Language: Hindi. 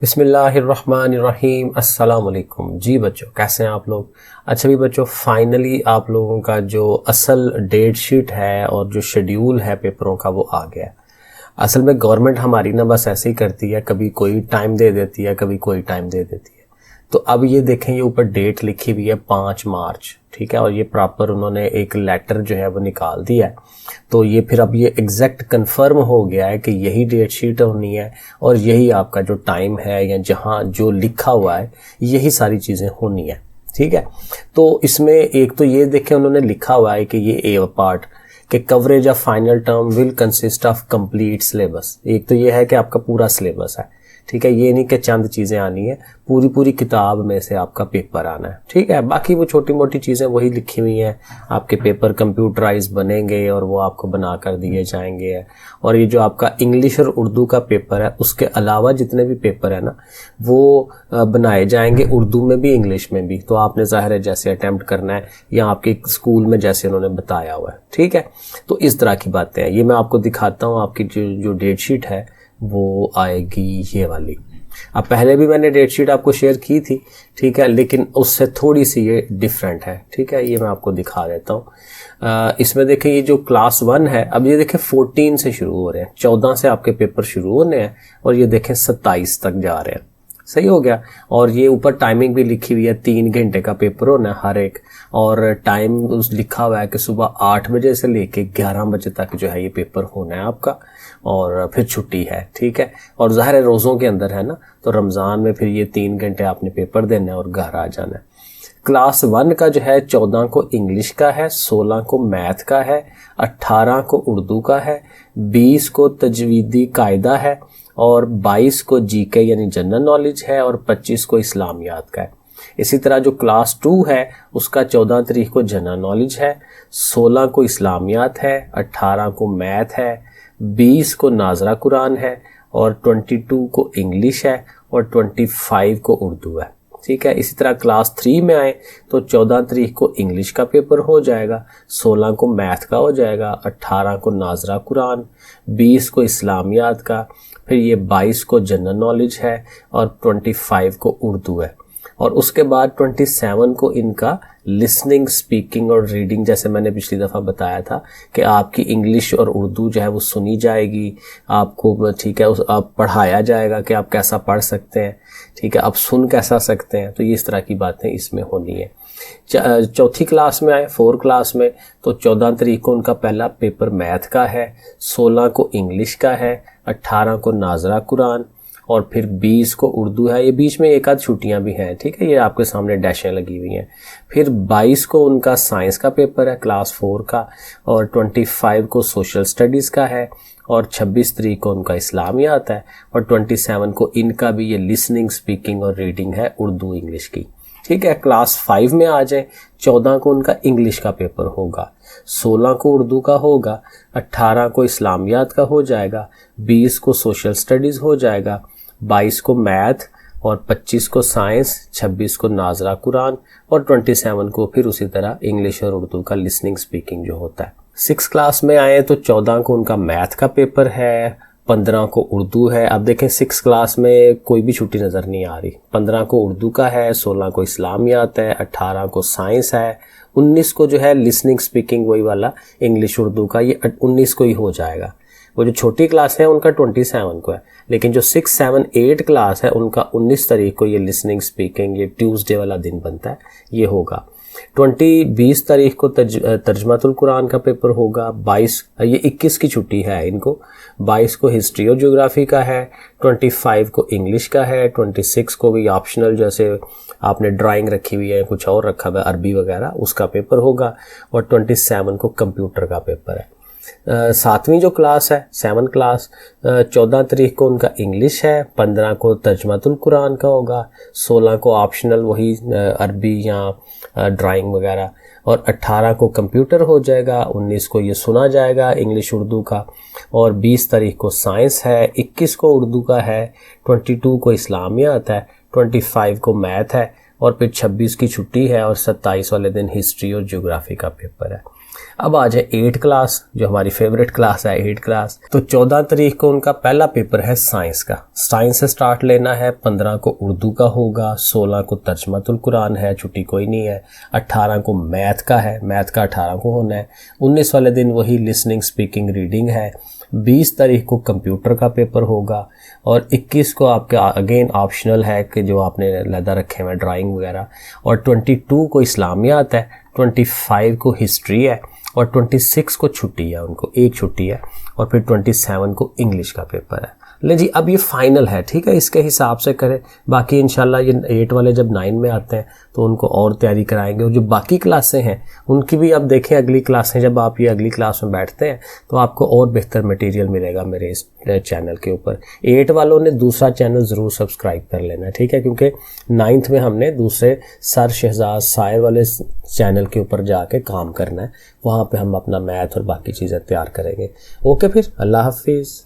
बिस्मिल्लाहिर्रहमानिर्रहीम। अस्सलाम वालेकुम। जी बच्चों, कैसे हैं आप लोग? अच्छा भी बच्चों, फाइनली आप लोगों का जो असल डेट शीट है और जो शेड्यूल है पेपरों का वो आ गया है। असल में गवर्नमेंट हमारी ना बस ऐसे ही करती है, कभी कोई टाइम दे देती है, कभी कोई टाइम दे देती है। तो अब ये देखें, ये ऊपर डेट लिखी हुई है 5 मार्च, ठीक है, और ये प्रॉपर उन्होंने एक लेटर जो है वो निकाल दिया है। तो ये फिर अब ये एग्जैक्ट कंफर्म हो गया है कि यही डेट शीट होनी है और यही आपका जो टाइम है या जहाँ जो लिखा हुआ है यही सारी चीज़ें होनी है, ठीक है। तो इसमें एक तो ये देखें, उन्होंने लिखा हुआ है कि ये ए पार्ट कि coverage of final term will consist of complete syllabus. एक तो ये है कि आपका पूरा सिलेबस है, ठीक है, ये नहीं कि चंद चीज़ें आनी है, पूरी किताब में से आपका पेपर आना है, ठीक है। बाकी वो छोटी मोटी चीज़ें वही लिखी हुई हैं। आपके पेपर कंप्यूटराइज बनेंगे और वो आपको बना कर दिए जाएंगे। और ये जो आपका इंग्लिश और उर्दू का पेपर है, उसके अलावा जितने भी पेपर है ना वो बनाए जाएंगे उर्दू में भी इंग्लिश में भी। तो आपने ज़ाहिर है जैसे अटैम्प्ट करना है या आपके स्कूल में जैसे उन्होंने बताया हुआ है, ठीक है। तो इस तरह की बातें हैं। ये मैं आपको दिखाता हूँ, आपकी जो डेट शीट है वो आएगी ये वाली। अब पहले भी मैंने डेट शीट आपको शेयर की थी, ठीक है, लेकिन उससे थोड़ी सी ये डिफरेंट है, ठीक है। ये मैं आपको दिखा देता हूँ। इसमें देखें, ये जो क्लास 1 है, अब ये देखें 14 से शुरू हो रहे हैं, 14 से आपके पेपर शुरू होने हैं और ये देखें 27 तक जा रहे हैं। सही हो गया। और ये ऊपर टाइमिंग भी लिखी हुई है, 3 घंटे का पेपर होना है हर एक। और टाइम उस लिखा हुआ है कि सुबह 8 बजे से लेके 11 बजे तक जो है ये पेपर होना है आपका, और फिर छुट्टी है, ठीक है। और ज़ाहिर है रोज़ों के अंदर है ना, तो रमज़ान में फिर ये 3 घंटे आपने पेपर देना है और घर आ जाना है। क्लास 1 का जो है 14 को इंग्लिश का है, 16 को मैथ का है, 18 को उर्दू का है, 20 को तजवीदी कायदा है और 22 को जीके यानी जनरल नॉलेज है और 25 को इस्लामियात का है। इसी तरह जो क्लास 2 है उसका 14 तारीख को जनरल नॉलेज है, 16 को इस्लामियात है, 18 को मैथ है, 20 को नाजरा कुरान है और 22 को इंग्लिश है और 25 को उर्दू है, ठीक है। इसी तरह क्लास 3 में आए तो 14 तारीख को इंग्लिश का पेपर हो जाएगा, 16 को मैथ का हो जाएगा, 18 को नाजरा कुरान, 20 को इस्लामियात का, फिर ये 22 को जनरल नॉलेज है और 25 को उर्दू है। और उसके बाद 27 को इनका लिसनिंग, स्पीकिंग और रीडिंग, जैसे मैंने पिछली दफ़ा बताया था कि आपकी इंग्लिश और उर्दू जो है वो सुनी जाएगी आपको, ठीक है, आप पढ़ाया जाएगा कि आप कैसा पढ़ सकते हैं, ठीक है, आप सुन कैसा सकते हैं। तो ये इस तरह की बातें इसमें होनी है। चौथी क्लास में आए, 4 क्लास में, तो 14 तारीख को उनका पहला पेपर मैथ का है, 16 को इंग्लिश का है, 18 को नाजरा कुरान और फिर 20 को उर्दू है। ये बीच में एक आध छुट्टियां भी हैं, ठीक है, ये आपके सामने डैशें लगी हुई हैं। फिर 22 को उनका साइंस का पेपर है क्लास 4 का और 25 को सोशल स्टडीज़ का है और 26 तारीख को उनका इस्लामियात है और 27 को इनका भी ये लिसनिंग, स्पीकिंग और रीडिंग है उर्दू इंग्लिश की, ठीक है। क्लास 5 में आ जाए, 14 को उनका इंग्लिश का पेपर होगा, 16 को उर्दू का होगा, 18 को इस्लामियात का हो जाएगा, 20 को सोशल स्टडीज़ हो जाएगा, 22 को मैथ और 25 को साइंस, 26 को नाजरा कुरान और 27 को फिर उसी तरह इंग्लिश और उर्दू का लिसनिंग, स्पीकिंग जो होता है। 6 क्लास में आए तो 14 को उनका मैथ का पेपर है, 15 को उर्दू है। अब देखें 6 क्लास में कोई भी छुट्टी नज़र नहीं आ रही। 15 को उर्दू का है, 16 को इस्लामियात है, 18 को साइंस है, 19 को जो है लिसनिंग, स्पीकिंग वही वाला इंग्लिश उर्दू का, ये 19 को ही हो जाएगा। वो जो छोटी क्लास है उनका 27 को है, लेकिन जो 6, 7, 8 क्लास है उनका 19 तारीख को ये लिसनिंग, स्पीकिंग, ये ट्यूसडे वाला दिन बनता है, ये होगा। 20 तारीख को तर्जमातुल कुरान का पेपर होगा, ये 21 की छुट्टी है इनको, 22 को हिस्ट्री और ज्योग्राफी का है, 25 को इंग्लिश का है, 26 को भी ऑप्शनल जैसे आपने ड्राइंग रखी हुई है, कुछ और रखा हुआ है अरबी वगैरह, उसका पेपर होगा और 27 को कंप्यूटर का पेपर है। 7वीं जो क्लास है 7 क्लास, 14 तारीख को उनका इंग्लिश है, 15 को तर्जमातुल कुरान का होगा, 16 को ऑप्शनल वही अरबी या ड्राइंग वगैरह और 18 को कंप्यूटर हो जाएगा, 19 को ये सुना जाएगा इंग्लिश उर्दू का और 20 तारीख को साइंस है, 21 को उर्दू का है, 22 को इस्लामियात है, 25 को मैथ है और फिर 26 की छुट्टी है और 27 वाले दिन हिस्ट्री और ज्योग्राफी का पेपर है। अब आ जाए 8 क्लास, जो हमारी फेवरेट क्लास है 8 क्लास। तो 14 तारीख को उनका पहला पेपर है साइंस का। साइंस से स्टार्ट लेना है, 15 को उर्दू का होगा, 16 को तर्जमातुल कुरान है, छुट्टी कोई नहीं है, 18 को मैथ का है, मैथ का 18 को होना है, 19 वाले दिन वही लिसनिंग स्पीकिंग रीडिंग है, 20 तारीख को कंप्यूटर का पेपर होगा, और 21 को आपका अगेन ऑप्शनल है कि जो आपने लदा रखे हुए ड्राइंग वगैरह, और 22 को इस्लामियात है, 25 को हिस्ट्री है, और 26 को छुट्टी है, उनको एक छुट्टी है, और फिर 27 को इंग्लिश का पेपर है। ले जी, अब ये फाइनल है, ठीक है, इसके हिसाब से करें। बाकी इंशाल्लाह ये 8 वाले जब 9 में आते हैं तो उनको और तैयारी कराएंगे, और जो बाकी क्लासें हैं उनकी भी अब देखें, अगली क्लासें जब आप ये अगली क्लास में बैठते हैं तो आपको और बेहतर मटेरियल मिलेगा मेरे इस चैनल के ऊपर। 8 वालों ने दूसरा चैनल ज़रूर सब्सक्राइब कर लेना, ठीक है, क्योंकि 9th में हमने दूसरे सर शहजाद साहिर वाले चैनल के ऊपर जाके काम करना है, वहाँ पे हम अपना मैथ और बाकी चीज़ें तैयार करेंगे। ओके, फिर अल्लाह हाफिज़।